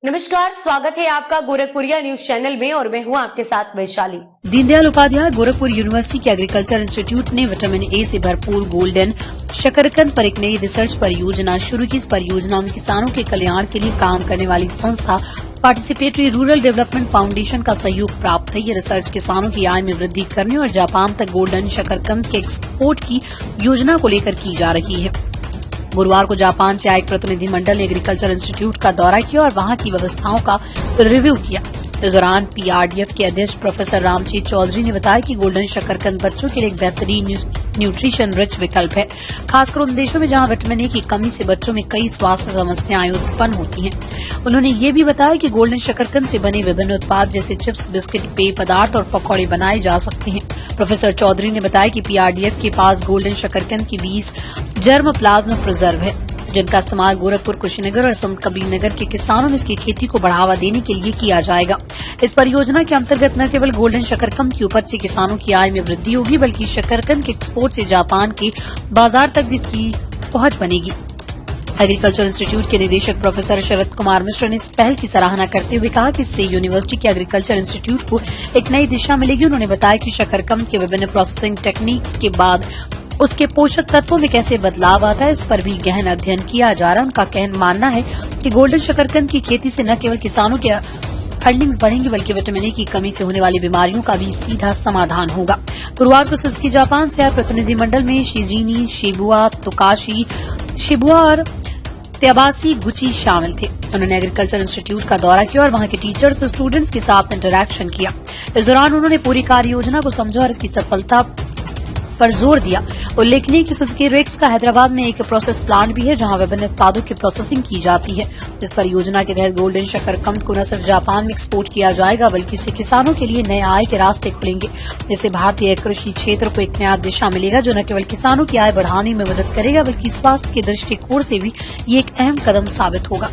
नमस्कार, स्वागत है आपका गोरखपुरिया न्यूज चैनल में और मैं हूं आपके साथ वैशाली। दीनदयाल उपाध्याय गोरखपुर यूनिवर्सिटी के एग्रीकल्चर इंस्टीट्यूट ने विटामिन ए से भरपूर गोल्डन शकरकंद पर एक नई रिसर्च परियोजना शुरू की। इस परियोजना में किसानों के कल्याण के लिए काम करने वाली संस्था पार्टिसिपेटरी रूरल डेवलपमेंट फाउंडेशन का सहयोग प्राप्त है। ये रिसर्च किसानों की आय में वृद्धि करने और जापान तक गोल्डन शकरकंद के एक्सपोर्ट की योजना को लेकर की जा रही है। गुरुवार को जापान से आए एक प्रतिनिधिमंडल ने एग्रीकल्चर इंस्टीट्यूट का दौरा किया और वहां की व्यवस्थाओं का रिव्यू किया। इस दौरान पीआरडीएफ के अध्यक्ष प्रोफेसर रामचीत चौधरी ने बताया कि गोल्डन शकरकंद बच्चों के लिए एक बेहतरीन न्यूट्रिशन रिच विकल्प है, खासकर उन देशों में जहां विटामिन ए की कमी से बच्चों में कई स्वास्थ्य समस्याएं उत्पन्न होती हैं। उन्होंने ये भी बताया कि गोल्डन शकरकंद से बने विभिन्न उत्पाद जैसे चिप्स, बिस्किट, पेय पदार्थ और पकौड़े बनाए जा सकते हैं। प्रोफेसर चौधरी ने बताया कि पीआरडीएफ के पास गोल्डन शकरकंद की 20 जर्म प्लाज्मा प्रिजर्व है, जिनका इस्तेमाल गोरखपुर, कुशीनगर और संत कबीरनगर के किसानों में इसकी खेती को बढ़ावा देने के लिए किया जाएगा। इस परियोजना के अंतर्गत न केवल गोल्डन शकरकंद की उपज से किसानों की आय में वृद्धि होगी, बल्कि शकरकंद के एक्सपोर्ट से जापान के बाजार तक भी इसकी पहुंच बनेगी। एग्रीकल्चर इंस्टीट्यूट के निदेशक प्रोफेसर शरद कुमार मिश्र ने इस पहल की सराहना करते हुए कहा कि इससे यूनिवर्सिटी के एग्रीकल्चर इंस्टीट्यूट को एक नई दिशा मिलेगी। उन्होंने बताया कि शकरकंद के विभिन्न प्रोसेसिंग टेक्निक्स के बाद उसके पोषक तत्वों में कैसे बदलाव आता है, इस पर भी गहन अध्ययन किया जा रहा है। उनका मानना है कि गोल्डन शकरकंद की खेती से न केवल किसानों के अर्निंग्स बढ़ेंगी, बल्कि विटामिन ए की कमी से होने वाली बीमारियों का भी सीधा समाधान होगा। गुरुवार को सुजुकी जापान से आए प्रतिनिधिमंडल में शिजीनी, शिबुआ, तोकाशी, शिबुआ और त्याबासी गुची शामिल थे। उन्होंने एग्रीकल्चर इंस्टीट्यूट का दौरा किया और वहां के टीचर्स और स्टूडेंट्स के साथ इंटरैक्शन किया। इस दौरान उन्होंने पूरी कार्य योजना को समझा और इसकी सफलता पर जोर दिया। उल्लेखनीय कि सुजुकी रेक्स का हैदराबाद में एक प्रोसेस प्लांट भी है, जहां विभिन्न उत्पादों की प्रोसेसिंग की जाती है। इस परियोजना के तहत गोल्डन शकरकंद को न सिर्फ जापान में एक्सपोर्ट किया जाएगा, बल्कि इससे किसानों के लिए नए आय के रास्ते खुलेंगे, जिससे भारतीय कृषि क्षेत्र को एक नया दिशा मिलेगा, जो न केवल किसानों की आय बढ़ाने में मदद करेगा, बल्कि स्वास्थ्य के दृष्टिकोण से भी ये एक अहम कदम साबित होगा।